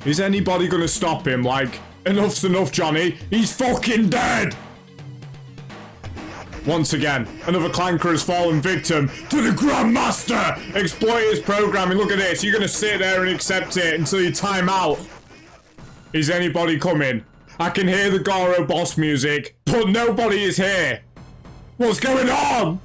Is anybody gonna stop him? Like, enough's enough, Johnny. He's fucking dead! Once again, another clanker has fallen victim to the Grandmaster! Exploiter's programming. Look at this. You're gonna sit there and accept it until you time out. Is anybody coming? I can hear the Goro boss music, but nobody is here. What's going on?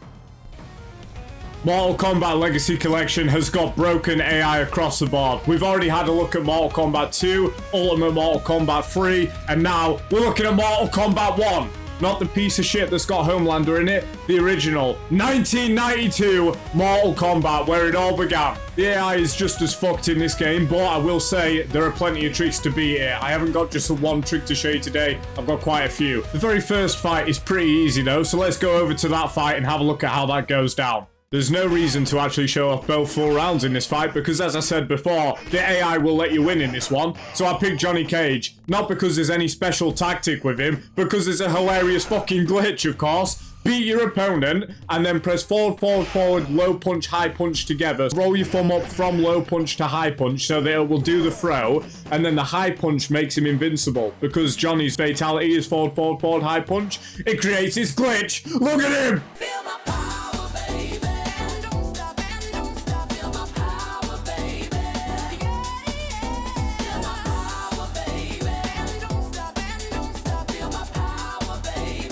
Mortal Kombat Legacy Kollection has got broken AI across the board. We've already had a look at Mortal Kombat 2, Ultimate Mortal Kombat 3, and now we're looking at Mortal Kombat 1. Not the piece of shit that's got Homelander in it, the original 1992 Mortal Kombat, where it all began. The AI is just as fucked in this game, but I will say there are plenty of tricks to beat it. I haven't got just the one trick to show you today, I've got quite a few. The very first fight is pretty easy though, so let's go over to that fight and have a look at how that goes down. There's no reason to actually show off both full rounds in this fight because, as I said before, the AI will let you win in this one. So I picked Johnny Cage. Not because there's any special tactic with him, because there's a hilarious fucking glitch, of course. Beat your opponent and then press forward, forward, forward, low punch, high punch together. Roll your thumb up from low punch to high punch so that it will do the throw, and then the high punch makes him invincible. Because Johnny's fatality is forward, forward, forward, high punch, it creates this glitch. Look at him!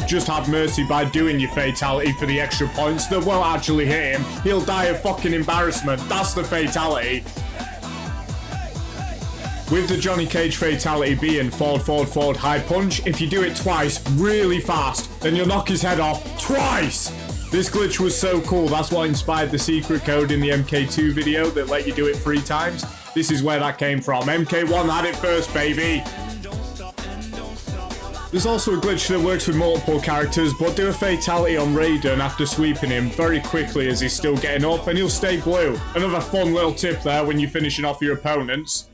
Just have mercy by doing your fatality for the extra points that won't actually hit him. He'll die of fucking embarrassment. That's the fatality. With the Johnny Cage fatality being forward, forward, forward, high punch, if you do it twice really fast, then you'll knock his head off twice. This glitch was so cool. That's what inspired the secret code in the MK2 video that let you do it 3 times. This is where that came from. MK1 had it first, baby. There's also a glitch that works with multiple characters, but do a fatality on Raiden after sweeping him very quickly as he's still getting up, and he'll stay blue. Another fun little tip there when you're finishing off your opponents.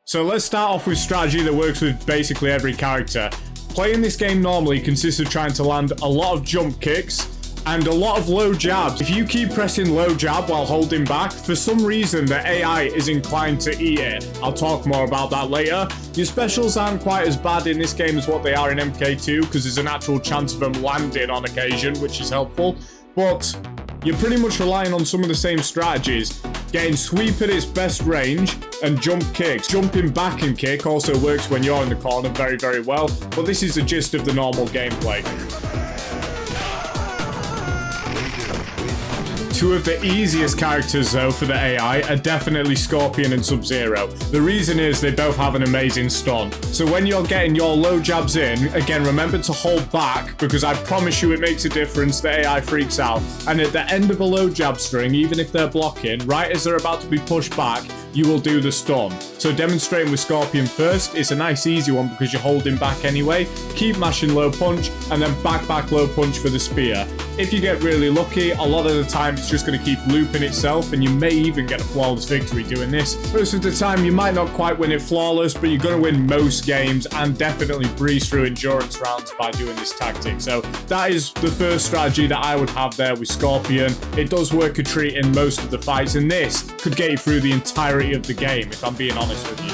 So let's start off with strategy that works with basically every character. Playing this game normally consists of trying to land a lot of jump kicks and a lot of low jabs. If you keep pressing low jab while holding back, for some reason the AI is inclined to eat it. I'll talk more about that later. Your specials aren't quite as bad in this game as what they are in MK2 because there's an actual chance of them landing on occasion, which is helpful. But you're pretty much relying on some of the same strategies. Getting sweep at its best range and jump kicks. Jumping back and kick also works when you're in the corner very, very well. But this is the gist of the normal gameplay. Two of the easiest characters though for the AI are definitely Scorpion and Sub-Zero. The reason is they both have an amazing stun. So when you're getting your low jabs in, again remember to hold back because I promise you it makes a difference, the AI freaks out. And at the end of a low jab string, even if they're blocking, right as they're about to be pushed back, you will do the stun. So demonstrating with Scorpion first, it's a nice easy one because you're holding back anyway. Keep mashing low punch and then back low punch for the spear. If you get really lucky, a lot of the time it's just going to keep looping itself and you may even get a flawless victory doing this. Most of the time you might not quite win it flawless, but you're going to win most games and definitely breeze through endurance rounds by doing this tactic. So that is the first strategy that I would have there with Scorpion. It does work a treat in most of the fights and this could get you through the entirety of the game if I'm being honest with you.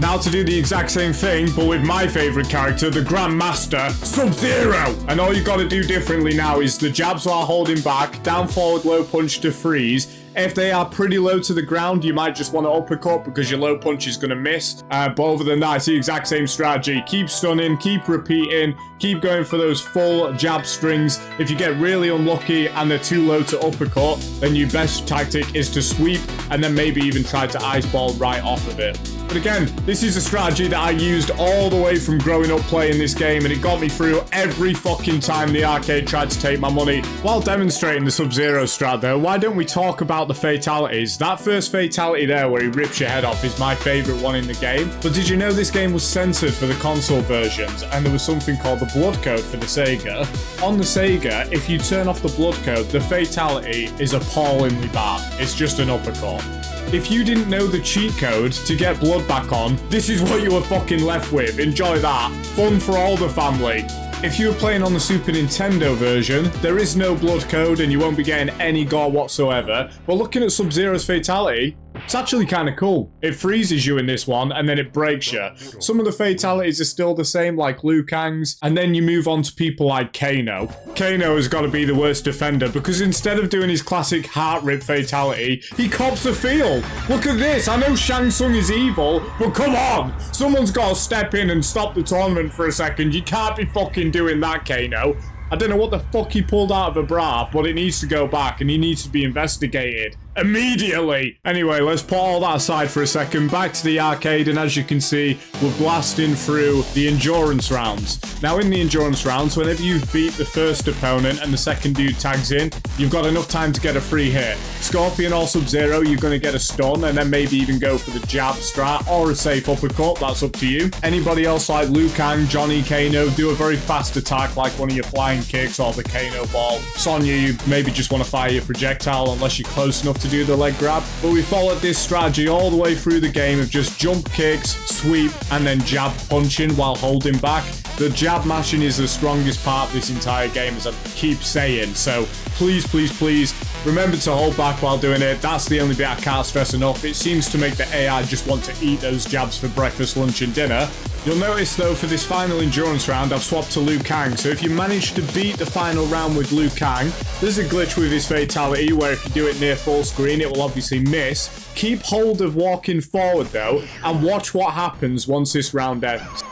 Now to do the exact same thing, but with my favourite character, the Grandmaster, Sub-Zero! And all you gotta do differently now is the jabs while holding back, down forward low punch to freeze. If they are pretty low to the ground, you might just want to uppercut because your low punch is going to miss. But other than that, it's the exact same strategy. Keep stunning, keep repeating, keep going for those full jab strings. If you get really unlucky and they're too low to uppercut, then your best tactic is to sweep and then maybe even try to ice ball right off of it. But again, this is a strategy that I used all the way from growing up playing this game, and it got me through every fucking time the arcade tried to take my money. While demonstrating the Sub-Zero strat though, why don't we talk about the fatalities? That first fatality there where he rips your head off is my favourite one in the game. But did you know this game was censored for the console versions, and there was something called the blood code for the Sega? On the Sega, if you turn off the blood code, the fatality is appallingly bad. It's just an uppercut. If you didn't know the cheat code to get blood back on, this is what you were fucking left with. Enjoy that. Fun for all the family. If you were playing on the Super Nintendo version, there is no blood code and you won't be getting any gore whatsoever. But looking at Sub-Zero's fatality, it's actually kind of cool. It freezes you in this one, and then it breaks you. Some of the fatalities are still the same, like Liu Kang's, and then you move on to people like Kano. Kano has got to be the worst defender, because instead of doing his classic heart rip fatality, he cops a feel. Look at this, I know Shang Tsung is evil, but come on! Someone's got to step in and stop the tournament for a second. You can't be fucking doing that, Kano. I don't know what the fuck he pulled out of a bra, but it needs to go back, and he needs to be investigated. Immediately! Anyway, let's put all that aside for a second. Back to the arcade, and as you can see, we're blasting through the endurance rounds. Now, in the endurance rounds, whenever you've beat the first opponent and the second dude tags in, you've got enough time to get a free hit. Scorpion or Sub-Zero, you're going to get a stun, and then maybe even go for the jab strat or a safe uppercut. That's up to you. Anybody else like Liu Kang, Johnny, Kano, do a very fast attack like one of your flying kicks or the Kano ball. Sonya, you maybe just want to fire your projectile unless you're close enough to do the leg grab. But we followed this strategy all the way through the game of just jump kicks, sweep, and then jab punching while holding back. The jab mashing is the strongest part of this entire game, as I keep saying. So please, please, please remember to hold back while doing it. That's the only bit I can't stress enough. It seems to make the AI just want to eat those jabs for breakfast, lunch, and dinner. You'll notice though, for this final endurance round, I've swapped to Liu Kang. So if you manage to beat the final round with Liu Kang, there's a glitch with his fatality where if you do it near full screen, it will obviously miss. Keep hold of walking forward though, and watch what happens once this round ends.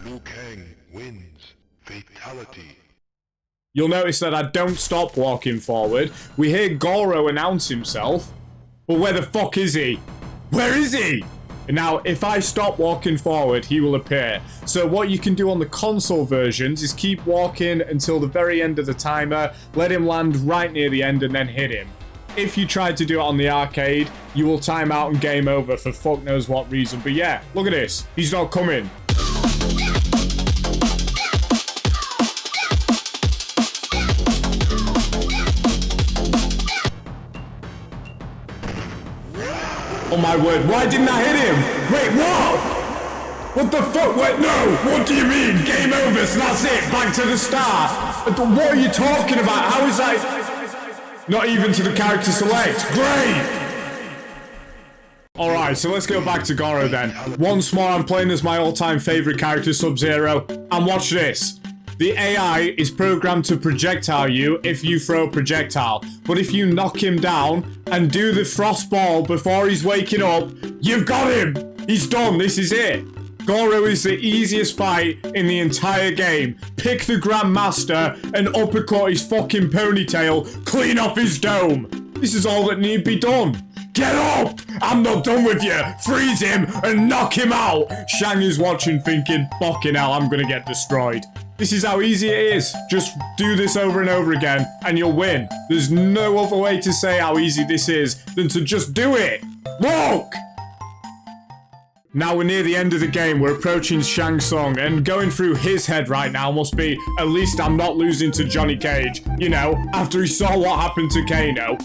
Liu Kang wins. Fatality. You'll notice that I don't stop walking forward. We hear Goro announce himself. But where the fuck is he? Where is he? Now, if I stop walking forward, he will appear. So what you can do on the console versions is keep walking until the very end of the timer, let him land right near the end, and then hit him. If you try to do it on the arcade, you will time out and game over for fuck knows what reason. But yeah, look at this. He's not coming. Oh my word, why didn't I hit him? Wait, what? What the fuck? Wait, no! What do you mean? Game over, so that's it, back to the start. What are you talking about? How is that? Not even to the character select. Great! Alright, so let's go back to Goro then. Once more, I'm playing as my all-time favorite character, Sub-Zero. And watch this. The AI is programmed to projectile you if you throw a projectile. But if you knock him down and do the frost ball before he's waking up, you've got him! He's done, this is it. Goro is the easiest fight in the entire game. Pick the Grandmaster and uppercut his fucking ponytail clean off his dome. This is all that need be done. Get up! I'm not done with you! Freeze him and knock him out! Shang is watching thinking, fucking hell, I'm gonna get destroyed. This is how easy it is. Just do this over and over again and you'll win. There's no other way to say how easy this is than to just do it. Look! Now we're near the end of the game, we're approaching Shang Tsung, and going through his head right now must be, at least I'm not losing to Johnny Cage. You know, after he saw what happened to Kano.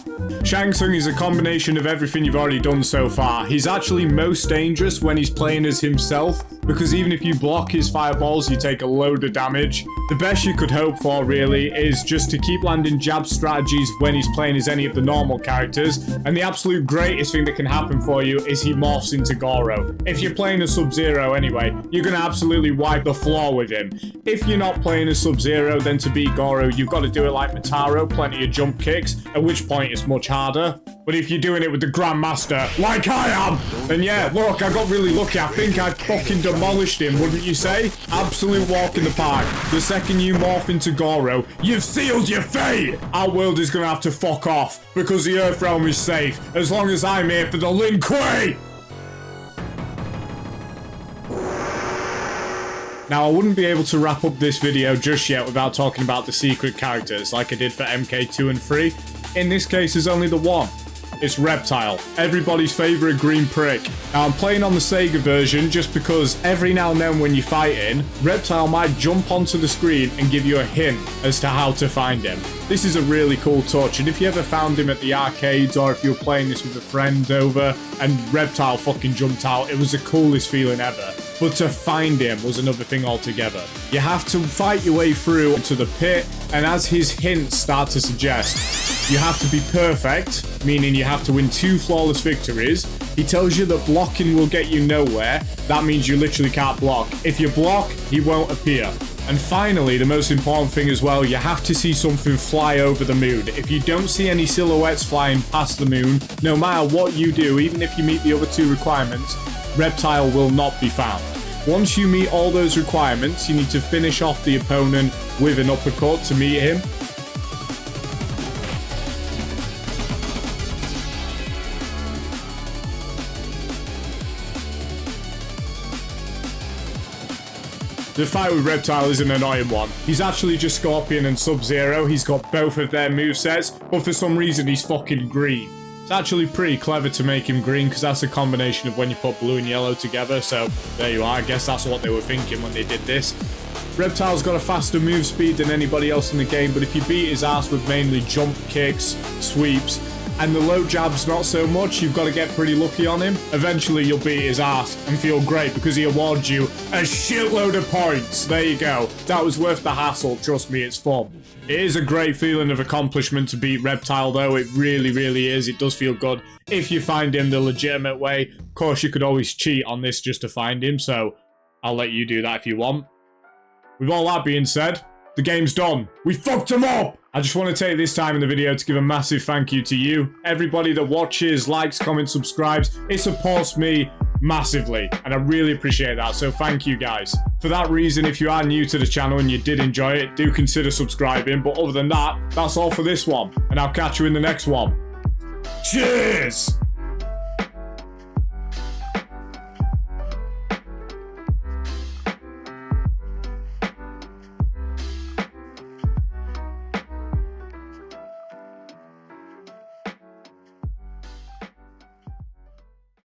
Shang Tsung is a combination of everything you've already done so far. He's actually most dangerous when he's playing as himself, because even if you block his fireballs, you take a load of damage. The best you could hope for, really, is just to keep landing jab strategies when he's playing as any of the normal characters, and the absolute greatest thing that can happen for you is he morphs into Goro. If you're playing as Sub-Zero anyway, you're going to absolutely wipe the floor with him. If you're not playing as Sub-Zero, then to beat Goro, you've got to do it like Mataro, plenty of jump kicks, at which point it's much harder. But if you're doing it with the Grandmaster, like I am, then yeah, look, I got really lucky. I think I fucking demolished him, wouldn't you say? Absolute walk in the park. The second you morph into Goro, you've sealed your fate! Our world is going to have to fuck off, because the Earth realm is safe, as long as I'm here for the Lin Kuei! Now, I wouldn't be able to wrap up this video just yet without talking about the secret characters, like I did for MK2 and 3. In this case, there's only the one. It's Reptile, everybody's favourite green prick. Now I'm playing on the Sega version just because every now and then when you're fighting, Reptile might jump onto the screen and give you a hint as to how to find him. This is a really cool touch, and if you ever found him at the arcades or if you were playing this with a friend over and Reptile fucking jumped out, it was the coolest feeling ever. But to find him was another thing altogether. You have to fight your way through to the pit, and as his hints start to suggest, you have to be perfect, meaning you have to win 2 flawless victories. He tells you that blocking will get you nowhere. That means you literally can't block. If you block, he won't appear. And finally, the most important thing as well, you have to see something fly over the moon. If you don't see any silhouettes flying past the moon, no matter what you do, even if you meet the other 2 requirements, Reptile will not be found. Once you meet all those requirements, you need to finish off the opponent with an uppercut to meet him. The fight with Reptile is an annoying one. He's actually just Scorpion and Sub-Zero. He's got both of their movesets, but for some reason he's fucking green. It's actually pretty clever to make him green because that's a combination of when you put blue and yellow together. So there you are. I guess that's what they were thinking when they did this. Reptile's got a faster move speed than anybody else in the game, but if you beat his ass with mainly jump kicks, sweeps, and the low jabs not so much, you've got to get pretty lucky on him. Eventually you'll beat his ass and feel great because he awards you a shitload of points. There you go. That was worth the hassle. Trust me, it's fun. It is a great feeling of accomplishment to beat Reptile though. It really, really is. It does feel good if you find him the legitimate way. Of course, you could always cheat on this just to find him, so I'll let you do that if you want. With all that being said, the game's done. We fucked him up! I just want to take this time in the video to give a massive thank you to you. Everybody that watches, likes, comments, subscribes. It supports me massively, and I really appreciate that, so thank you guys. For that reason, if you are new to the channel and you did enjoy it, do consider subscribing, but other than that, that's all for this one, and I'll catch you in the next one. Cheers!